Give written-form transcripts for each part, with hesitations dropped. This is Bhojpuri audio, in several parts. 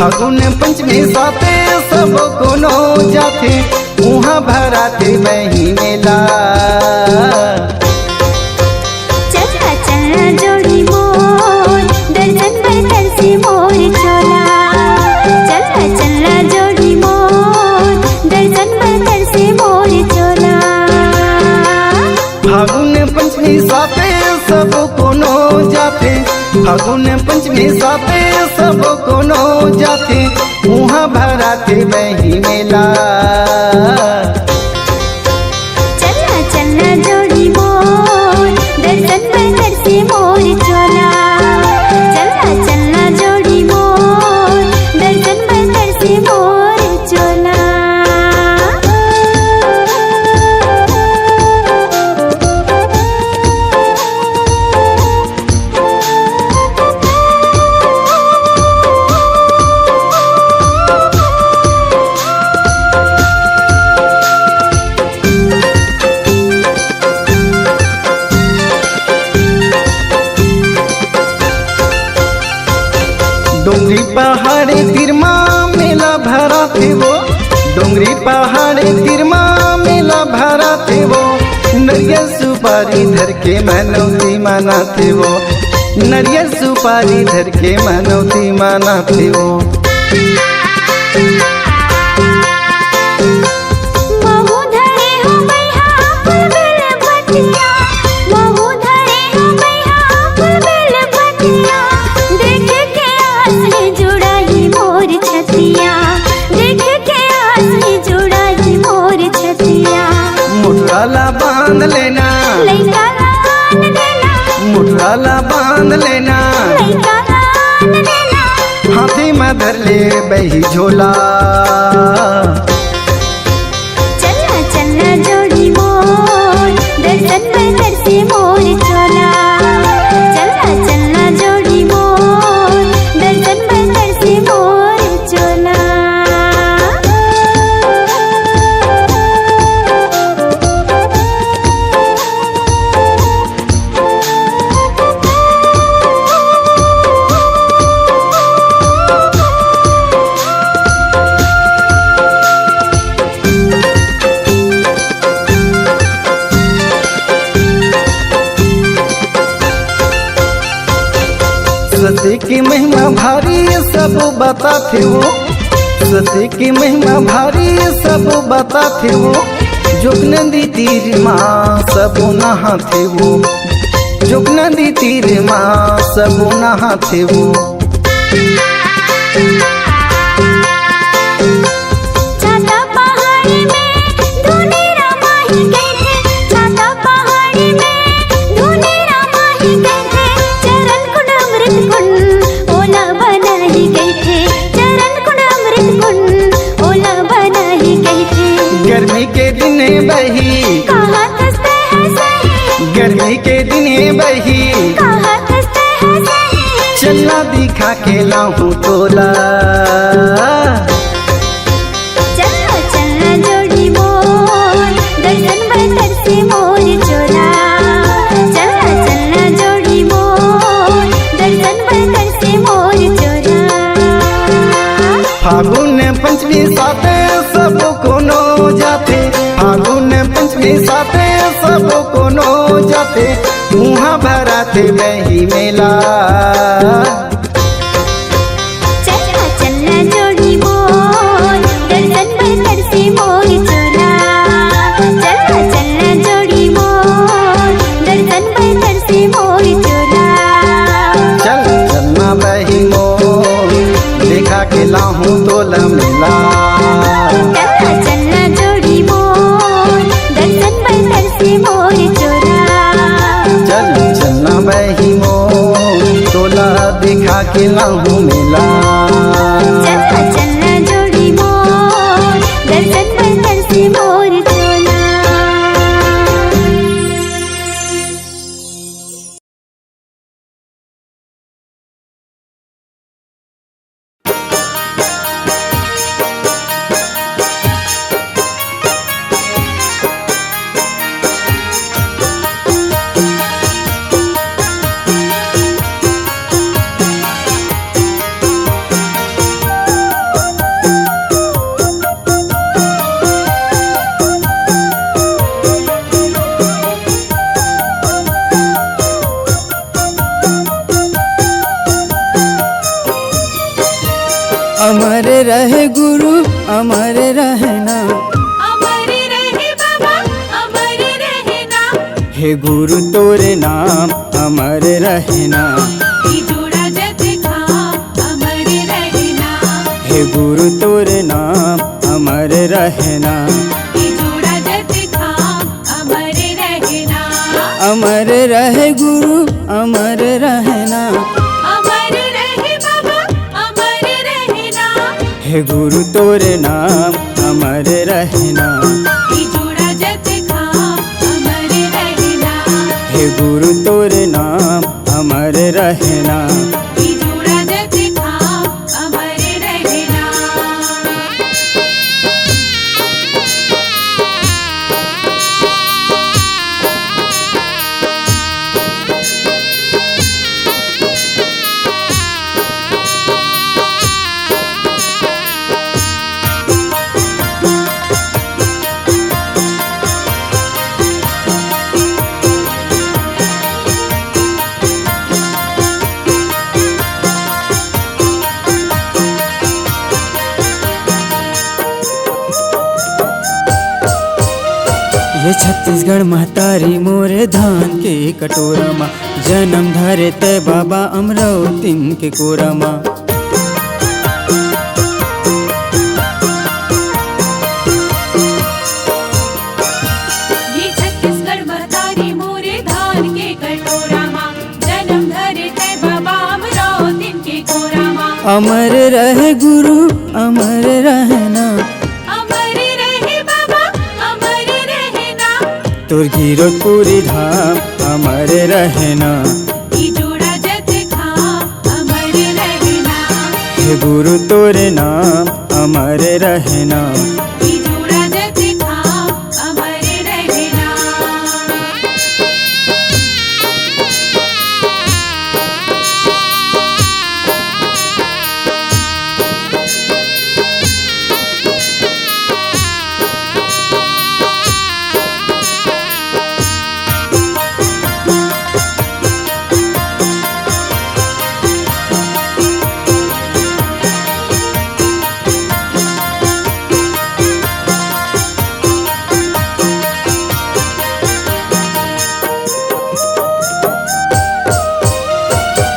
फागुन पंचमी साथे सब कोनो जाथे उहाँ भराते बही मेला। चला चला जोड़ी मोर दर्शन बदर से मोर चोला। चला चला जोड़ी मोर दर्शन बदर से मोर चोला। फागुन पंचमी साथे सब कोनो जाथे फागुन पंचमी साथे सब कोनो जाथे उहाँ भराते बही मेला। चला चला जोड़ी मोर दर्शन बदर से मोर चोला। चला चला जोड़ी मोर दर्शन बदर से मोर चोला। डोंगरी पहाड़े तिरमा मेला भरा थे वो डोंगरी पहाड़े तिरमा मेला भरा थे वो नरियल सुपारी धर के मनौती माना थे वो नरियल सुपारी धर के मनौती माना थे वो। महू धरे हो बैहा फुलबिल भटिया। महू धरे हो बैहा फुलबिल भटिया। देख के आस में जुड़ाई मोर छतिया। देख के आस में जुड़ाई मोर छतिया। मुठराला बांध लेना लइका लान देना। मुठराला बांध लेना लइका लान देना। हाथी में धर ले बही झोला। चला चला जोड़ी मोर दर्शन बदर से मोर चोला। चला चला जोड़ी मोर दर्शन बदर से मोर चोला। सती की महिमा भारी सब बताते वो सती की महिमा भारी सब बताते वो जोग नदी तीर माँ सब नहाते वो जोग नदी तीर माँ सब नहाते वो। छाता पहाड़ी में धुनेरा माही गए थे। छाता पहाड़ी में धुनेरा माही गए थे। चरण कुंड अमृत कुंड ओला बना ही गए थे। चरण कुंड अमृत कुंड ओला बना ही गए थे। गर्मी के दिन बही कहाँ कस्ते है सही। गर्मी के दिन बही कहाँ कस्ते है सही। चलना दिखा के लाहू तोला। चला चला जोड़ी मोर दर्शन बदर से मोर चोला। चला चला जोड़ी मोर दर्शन बदर से मोर चोला। फागुन पंचमी साथे सब कोनो जाते फागुन पंचमी साथे सब कोनो जाते उहाँ भराते बही मेला। चला चला जोड़ी मोर दर्शन बदर से मोर चोला। चला चला जोड़ी मोर दर्शन बदर से मोर चोला। चल चलना बही मोर देखा के लाहूं तोला मेला। चला चला जोड़ी मोर दर्शन बदर से मोर चोला। चल चलना बही मोर तोला देखा के लाहूं मेला। चला चला जोड़ी मोर दर्शन बदर से मोर चोला। रहे गुरु अमर रहना, अमर रहे बाबा अमर रहना, हे गुरु तोरे नाम अमर रहना, ई जोड़ा जत खाम अमर रहना, हे गुरु तोरे नाम अमर रहना, ई जोड़ा जत खाम अमर रहना, अमर रहे गुरु अमर रहना, अमर रहे बाबा अमर रहना, हे गुरु तोरे नाम अमर रहना, ई जोड़ा जत खाम अमर रहना, हे गुरु तोरे नाम अमर रहना। ई जोड़ा जत खाम अमर रहना। ये छत्तीसगढ़ महतारी मोरे धान के कटोरा मा, जन्म धरे ते बाबा अमरावतीन के कोरा मा। ये छत्तीसगढ़ महतारी मोरे धान के कटोरा माँ, जन्म धरे थे बाबा अमरावतीन के कोरा माँ, अमर रहे गुरु अमर रहना, अमर रहे बाबा अमर रहना, तोर गिरतपुरी धाम अमर रहना, ई जोड़ा जत खाम अमर रहना, हे गुरु तोरे नाम अमर रहना, ई जोड़ा जत खाम अमर रहना।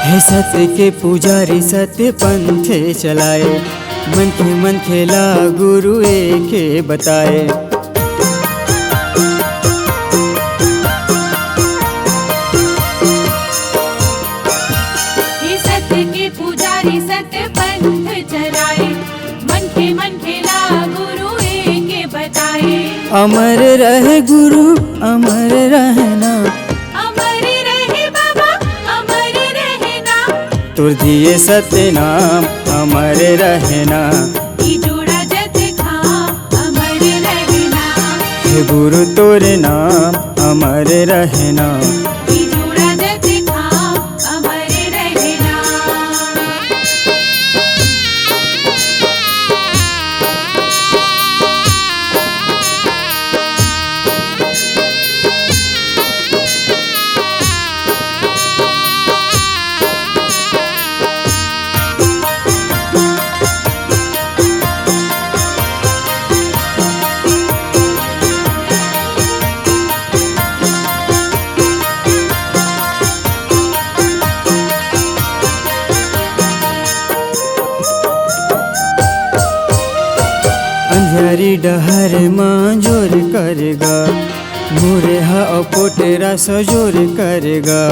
हे सत्य के पुजारी सत्य पंथे चलाए, मन के मन खेला गुरु के बताए। ये सत्य के पुजारी सत्य पंथ चलाए, मन खेला गुरु के बताए, अमर रहे गुरु अमर रहना, अमर रहे बाबा अमर रहना, तोर दिए सत्य नाम अमर रहना, ई जोड़ा जत खाम अमर रहना, हे गुरु तोरे नाम अमर रहना, ई जोड़ा जत खाम अमर रहना। अंधेरी डहर माँ जोर करेगा, मोरे हा पोटेरा सजोर करेगा।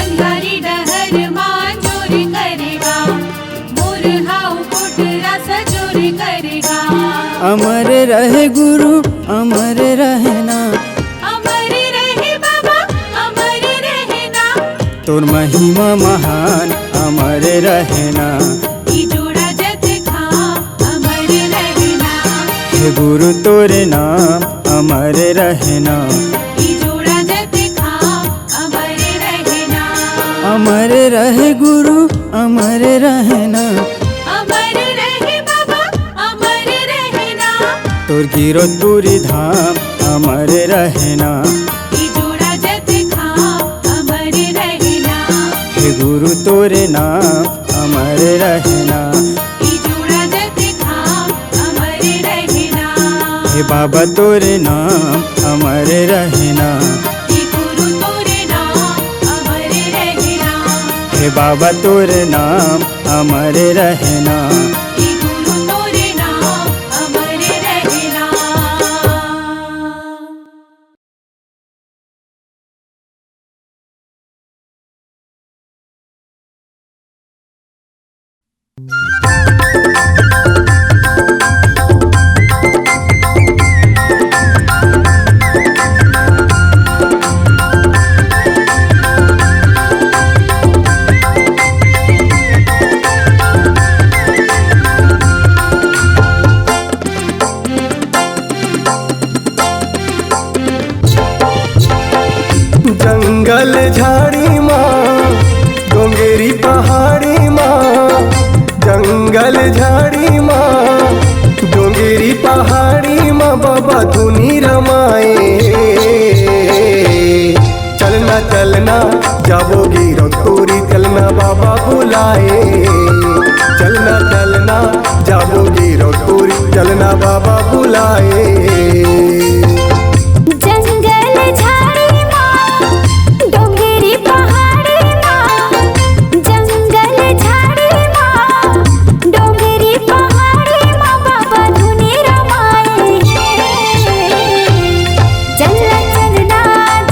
अंगारी डहर मान जोर करेगा, मोर हाउ कोटरा सजोर करेगा, अमर रहे गुरु अमर रहना, अमर रहे बाबा अमर रहना, तोर महिमा महान अमर रहना, ई जोड़ा जत खाम अमर रहना, हे गुरु तोरे नाम अमर रहना, ई जोड़ा जत खाम अमर रहना, अमर रहे गुरु अमर रहना, अमर रहे बाबा अमर रहना, तोर गिरतपुरी धाम अमर रहना, ई जोड़ा जत बाबा तोरे नाम अमर रहना, हे गुरु तोरे नाम अमर रहना, हे बाबा तोरे नाम अमर रहना। हे गुरु तोरे नाम अमर रहना। जंगल झाड़ी माँ डोंगेरी पहाड़ी माँ, जंगल झाड़ी माँ डोंगेरी पहाड़ी माँ बाबा धुनी रमाए। चलना चलना जाबोगी रंगोरी, चलना बाबा बुलाए। चलना चलना जाबोगी रंगोरी, चलना बाबा बुलाए। जंगल झाड़ी माँ डोंगेरी पहाड़ी माँ, जंगल झाड़ी माँ डोंगेरी पहाड़ी माँ बाबा धुनी रमाए। चलना चलना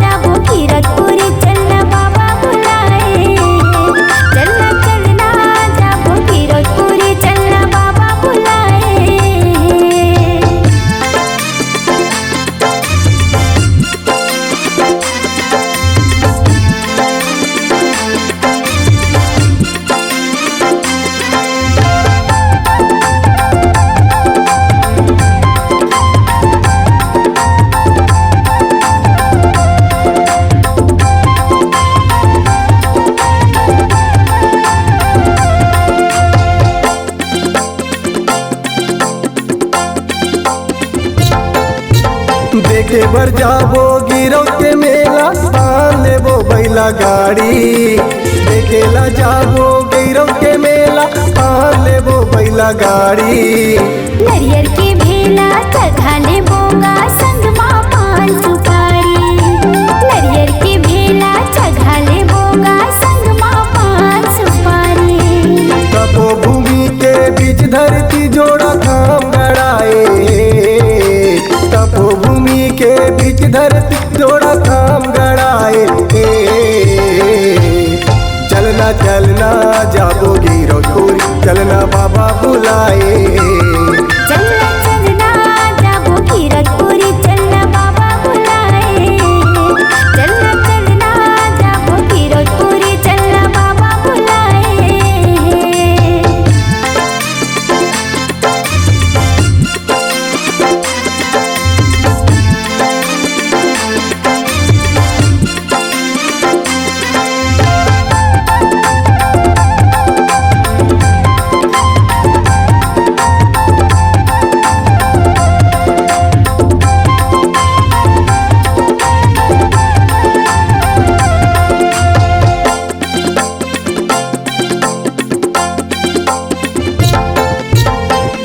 जाबो कीरतपुरी, चलना बाबा बुलाए। चलना चलना जाबो कीरतपुरी, चलना बाबा बुलाए। देखे बर जाबो गिरो के मेला, पान लेबो बैला गाड़ी। देखेला जाबो गिरो के मेला, पान लेबो बैला गाड़ी। नरियर के भेला चघाले बोगा, संग माँ पान सुपारी। नरियर के भेला चघाले बोगा, संग माँ पान सुपारी। तपोभूमि के बीच धरती जोड़ा खाम गड़ाए। तपोभूमि के बीच धरती जोड़ा खाम गड़ाए। चलना चलना जाबोगी रंगोरी, चलना बाबा बुलाए। चलना चलना जाबो कीरतपुरी, चलना बाबा बुलाए। चलना चलना जाबो कीरतपुरी, चलना बाबा बुलाए।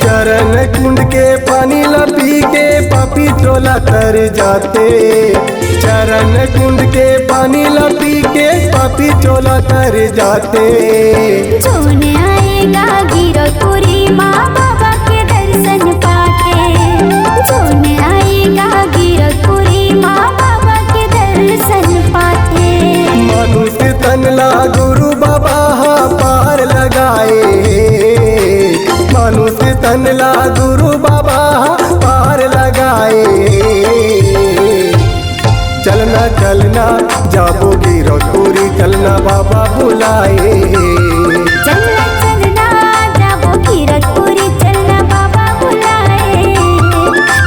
चरण कुंड के पानी ला पी के पापी टोला तर जाते। चरण कुंड के पानी ला पी के पापी टोला तर जाते। जोन आएगा कीरतपुरी माँ बाबा के दर्शन पाके। जोन आएगा कीरतपुरी माँ बाबा के दर्शन पाके। मनुष्य तन ला गुरु बाबा पार लगाए। मनुष्य तन ला गुरु बाबा पार लगाए। चलना चलना जाबोगी रंगोरी, चलना बाबा बुलाए। चलना चलना जाबो कीरतपुरी, चलना बाबा बुलाए।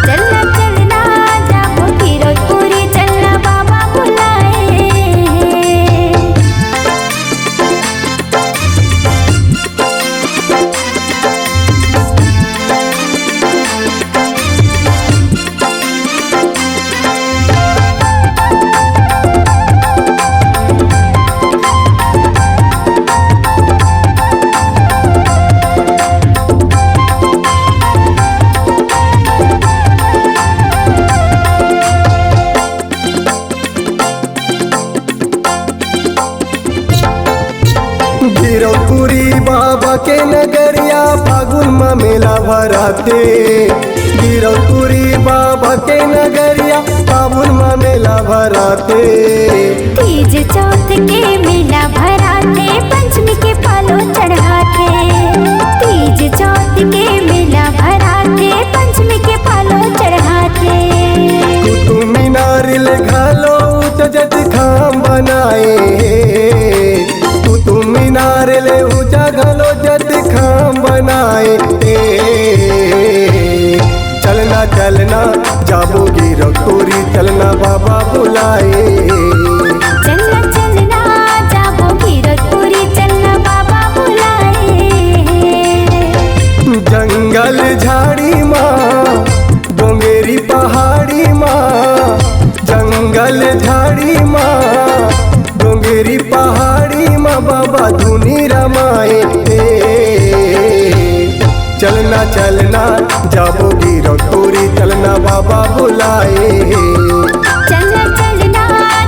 चलना चलना जाबो कीरतपुरी, चलना बाबा बुलाए। गिरौपुरी बाबा के नगरिया फागुन में मेला भराते। गिरौपुरी बाबा के नगरिया फागुन में मेला भराते। तीज चौथ के मेला भराते, पंचमी के पालो चढ़ाते। तीज चौथ के मेला भराते, पंचमी के पालो चढ़ाते। कुतुब मीनार ले घालो उजत खाम बनाए। कुतुब मीनार ले ऊंचा घालो जत खाम बनाए। चलना चलना जाबो गिरौपुरी, चलना बाबा बुलाए। चलना चलना जाबो गिरौपुरी, चलना बाबा बुलाए। जंगल झाड़ी माँ डोंगेरी पहाड़ी माँ, जंगल झाड़ी माँ डोंगेरी पहाड़ी माँ बाबा धुनी रमाए। चलना चलना जाबो गिरौपुरी, चलना बाबा बुलाए। चलना चलना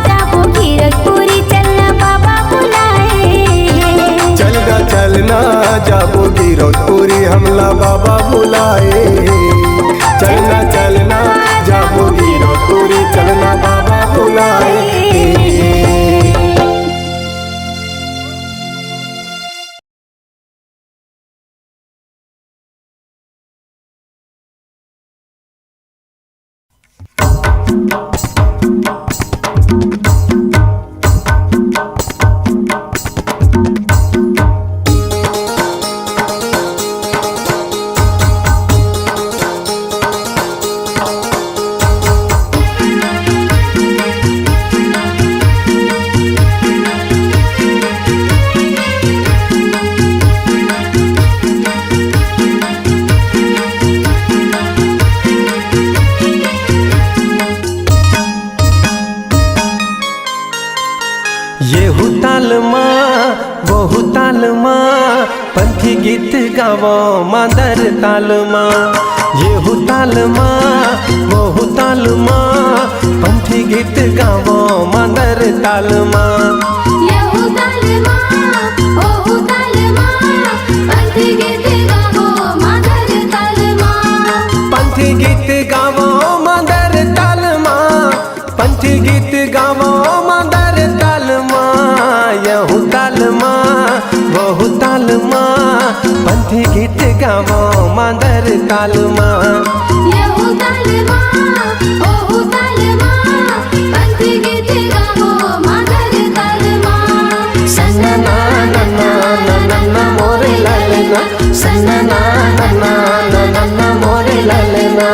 जाबो गिरौपुरी, चलना बाबा बुलाए। चलना चलना जाबो गिरौपुरी, हमला बाबा बुलाए। चलना चलना जाबो गिरौपुरी, चलना बाबा बुलाए। पंथी गीत गावो मादर ताल माँ। येहू ताल माँ वहू ताल माँ, पंथी गीत गावो मादर ताल माँ। येहू ताल माँ, ओहू ताल माँ, पंथी गीत गावो मादर ताल माँ। पंथी गीत गावो मादर ताल माँ, पंथी गीत गावो मादर ताल माँ। येहू ताल माँ वहू ताल माँ, पंथी गीत गावो मादर ताल माँ। येहू ताल माँ, ओहू ताल माँ, पंथी गीत गावो मादर ताल माँ। सन्ना ना ना ना ना ना ना मोरे लालना, सन्ना ना ना ना ना ना ना मोरे लालना।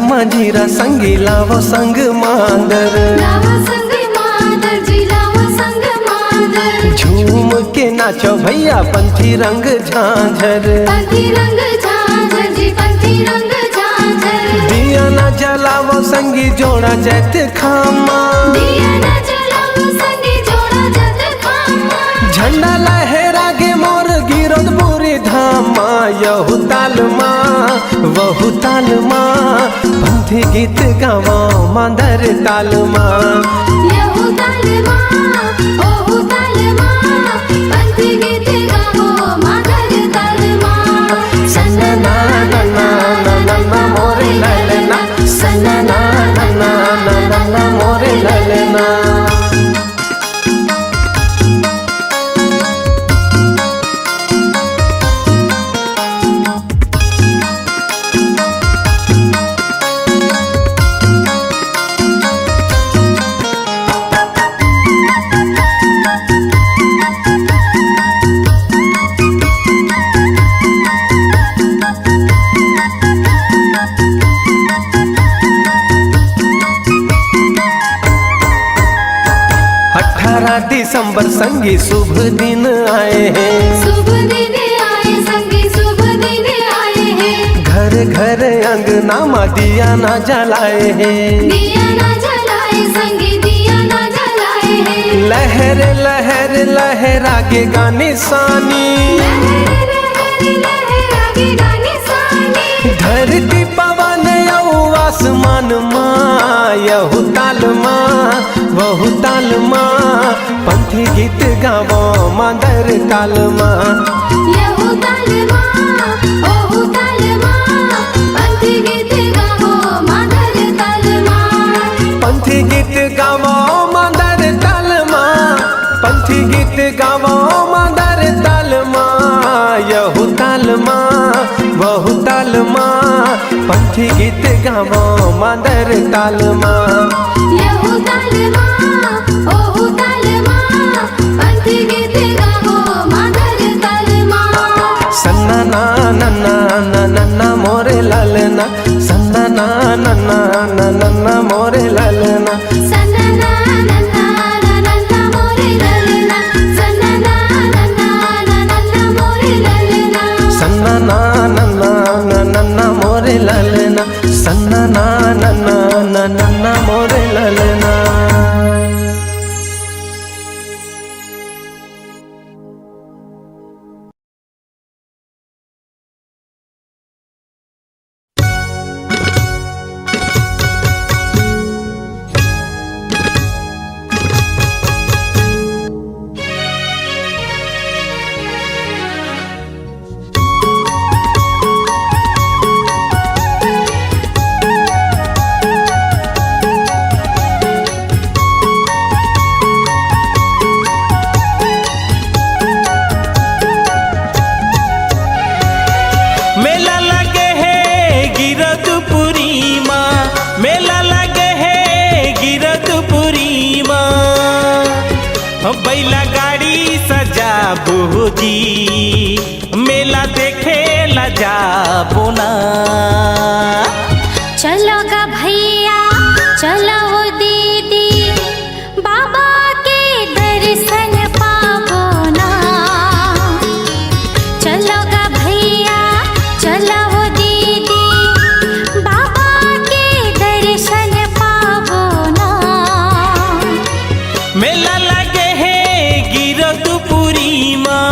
मंजीरा संगी लावो संग मांदर, लावो संग मादर जी, लावो संग मादर। झूम के नाचो भैया पंथी रंग झांझर। पंथी रंग झांझर जी, पंथी रंग झांझर। दिया ना जलावो संगी जोड़ा जैत खामा, दिया ना जलावो संगी जोड़ा जैत खामा। झंडा लहरा गे मोर गिरौदपुरी धामा। यहू ताल माँ वहू ताल माँ, पंथी गीत गावो मादर ताल माँ। येहू ताल माँ, ओहू ताल माँ, पंथी गीत गावो मादर ताल माँ। सन्ना ना ना ना ना ना ना मोरे लालना, सन्ना ना ना ना ना ना ना मोरे लालना। 18 दिसंबर संगी शुभ दिन आए हैं। शुभ दिन आए संगी शुभ दिन आए हैं। घर घर अंगना में दिया ना जलाए हैं। दिया ना जलाए संगी दिया ना जलाए हैं। लहर लहर लहरा के गाने सानी, लहर लहर लहरा के गाने सानी। धरती पवन यऊ आसमान माँ, यहू ताल माँ वहू ताल माँ। पंथी गीत गावो मदर ताल माँ। यहू ताल माँ ओहू ताल माँ। पंथी गीत गावो मदर ताल माँ। पंथी गीत गावो मदर ताल माँ। पंथी गीत गावो मदर ताल माँ। यहू ताल माँ वहू ताल माँ। पंथी गीत गावो मदर ताल माँ। यहू ताल माँ ओहू ताल माँ। पंथी गीत गावो मदर ताल माँ। सन्ना ना नन्ना ना नन्ना मोरे लालना। सन्ना ना नन्ना ना नन्ना मोरे लालना। सन्ना नन्ना नन्ना मोरे ललना। सन्ना नन्ना नन्ना मोरे ललना। सन्ना ना नन्ना ना नन्ना मोरे लालना। सन्ना ना नन्ना ना नन्ना मोरे लालना। मेला लगे है गिरदपुरी माँ। मेला लगे है गिरदपुरी माँ। बैला गाड़ी सजा बोजी, मेला देखे ला जाबो ना। चलो गा भैया चलो वो दीदी। बाबा के दर्शन पावो ना। चलो गा भैया चलो वो दीदी। बाबा के दर्शन पावो ना। मेला लगे है गिरदपुरी माँ।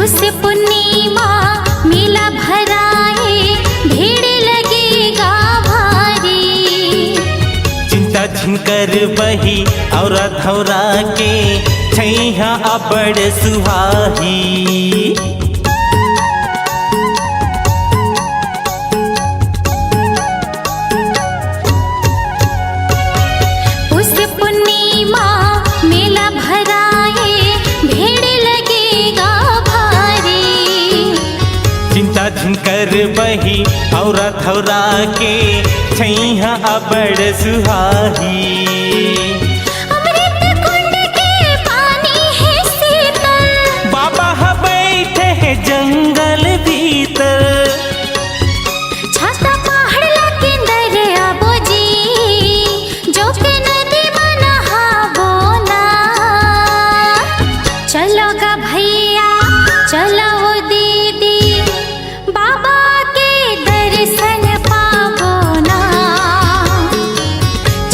उस पूर्णिमा मेला भराए। भीड़ लगेगा भारी। चिंता झिनकर बही और धौरा के छैया अबड़ सुहाही। उस पूर्णिमा मेला भराए। भीड़ लगेगा भारी। चिंता झिनकर बही और धौरा के छैया अबड़ सुहाही। अमृत कुंड के पानी है शीतल। बाबा ह बैठे हैं जंगल भीतर। छाता पहाड़ लगे दरियाबो जी। जो के नदी में नहाबो ना। चलो गा भैया चलो वो दीदी। बाबा के दर्शन पावो ना।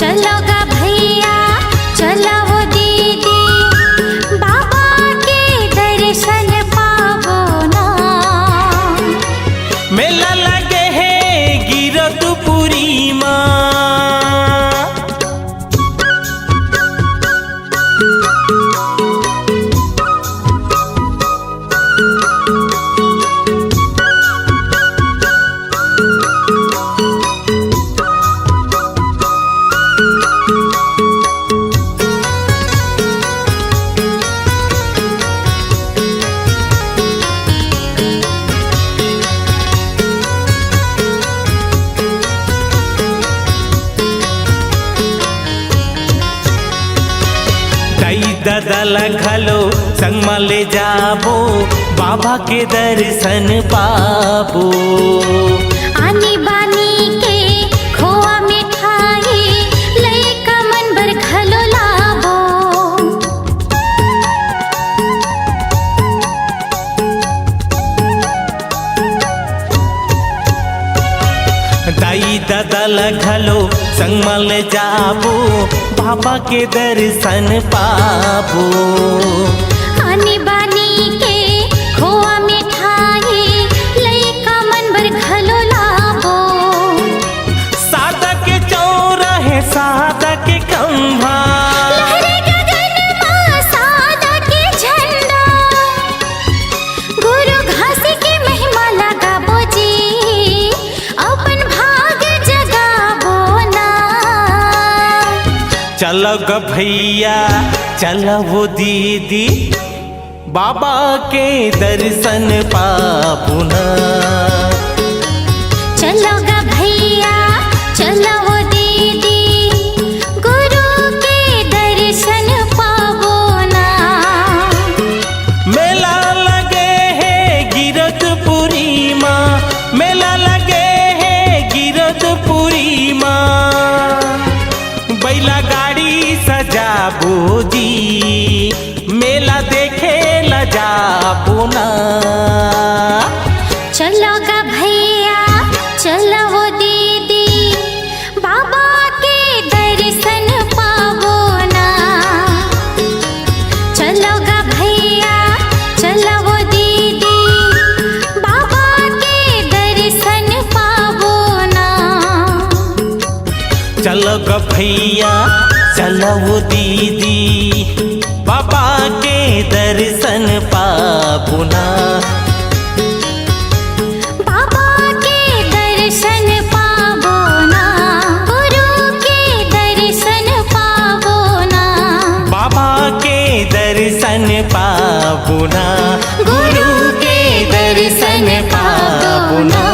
चलो गा भैया दादा घलो संग में ले जाबो बाबा के दर्शन पाबो। आनी बानी के खोआ मिठाई लइका मन बर घलो लाबो। दाई दादा घलो संग में ले जाबो बाबा के दर्शन पाबो। आनी बानी के खोआ मिठाई लइका मन बर घलो लाबो। सादा के चौराहे सादा के खंभा लहरे गगन में सादा के झंडा। गुरु घास की महिमा लगाबो जी अपन भाग जगाबो ना। चलो ग भैया चलो वो दीदी बाबा के दर्शन पाबो ना। चलो गा भैया चलो वो दीदी गुरु के दर्शन पाबो ना। मेला लगे है गिरधपुरी माँ, मेला लगे है गिरधपुरी माँ। बैला गाड़ी सजाबो जी मेला देखे ला जाबो ना। चलो गा भैया चलो वो दीदी बाबा के दर्शन पाबो ना। चलो गा भैया चलो वो दीदी बाबा के दर्शन पाबो ना। चलो ग भैया चलो वो दीदी बाबा के दर्शन पाबो ना। बाबा के दर्शन पाबो ना। गुरु के दर्शन पाबो ना। बाबा के दर्शन पाबो ना। गुरु के दर्शन पाबो ना।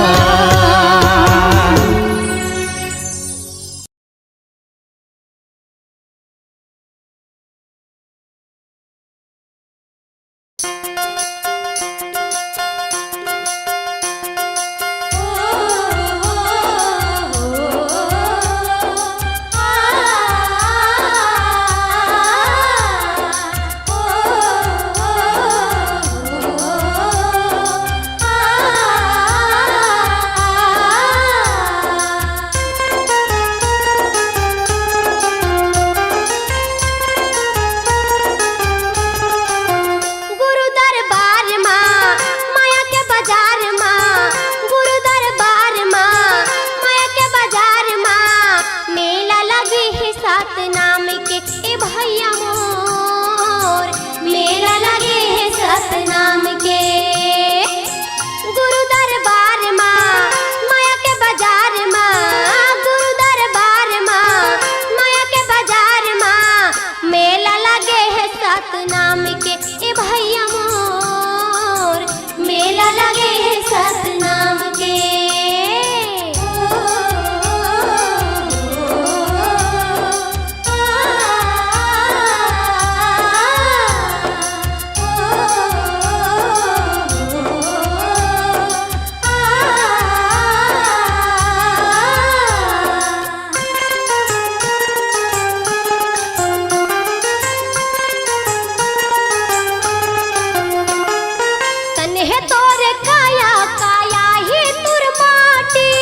गुरु दरबार माँ माया के बाजार माँ। गुरु दरबार माँ माया के बाजार माँ। मेला लगे है सात नाम के ए भैया मोर। मेला लगे है सात नाम के। गुरु दरबार माँ माया के बाजार माँ। गुरु दरबार माँ माया के बाजार माँ। मेला लगे है सात नाम के ए भैया मोर। मेला लगे है सात नाम के। तन्हे तोरे काया काया ही तुर माटी।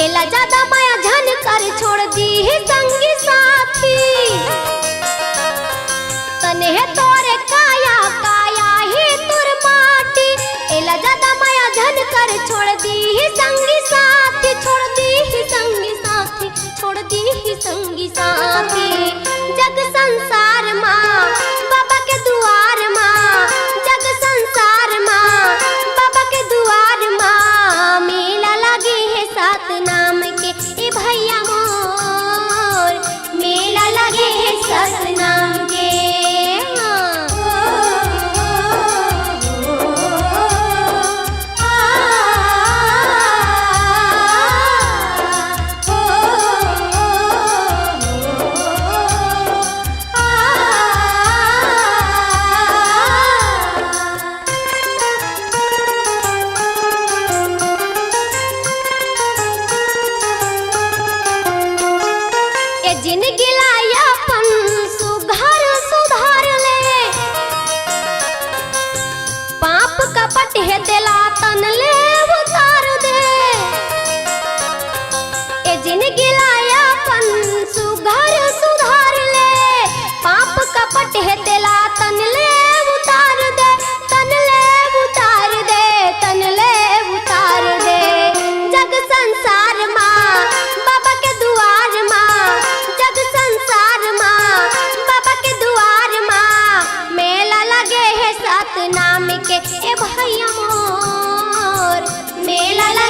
एला ज्यादा माया झन कर छोड़ दी है संगी साथी। तन्हे तोरे काया काया ही तुर माटी। एला ज्यादा माया झन कर छोड़ दी है संगी साथी। छोड़ दी है संगी साथी। छोड़ दी है संगी साथी। जग संसार माँ बाबा के दुआर माँ। जग संसार माँ बाबा के दुआर माँ। मेला लगे है सात नाम के ए भैया मोर। मेला लगे है सात नाम के।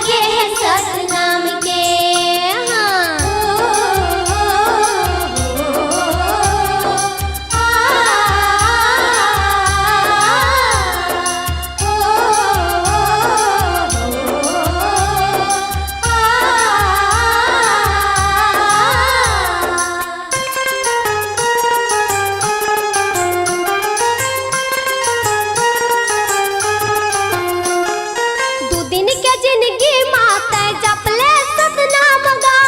लगे है सतनाम के। दिन के जिंदगी माता जपले सतनाम गा,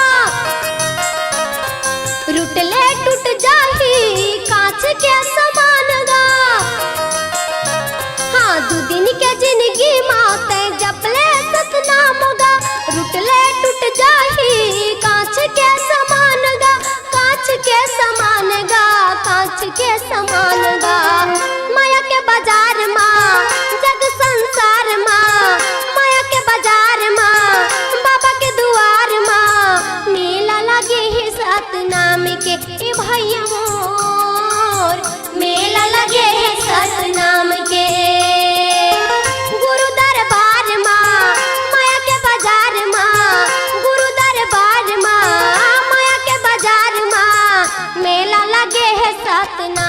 रुटले टूट जाही कांच के समान गा। हाँ, दू दिन के जिंदगी माता जपले सतनाम गा, रुटले टूट जाही कांच के समान गा, कांच के समान गा, कांच के समान गा। माया के बाजार माँ जग संसार माँ, माया के बाजार माँ बाबा के दुआर माँ, मेला लगे है सतनाम के। ए भैया मोर मेला लगे है सतनाम के। गुरु दरबार माँ माया के बाजार माँ, गुरु दरबार माँ माया के बाजार माँ, मेला लगे है सतनाम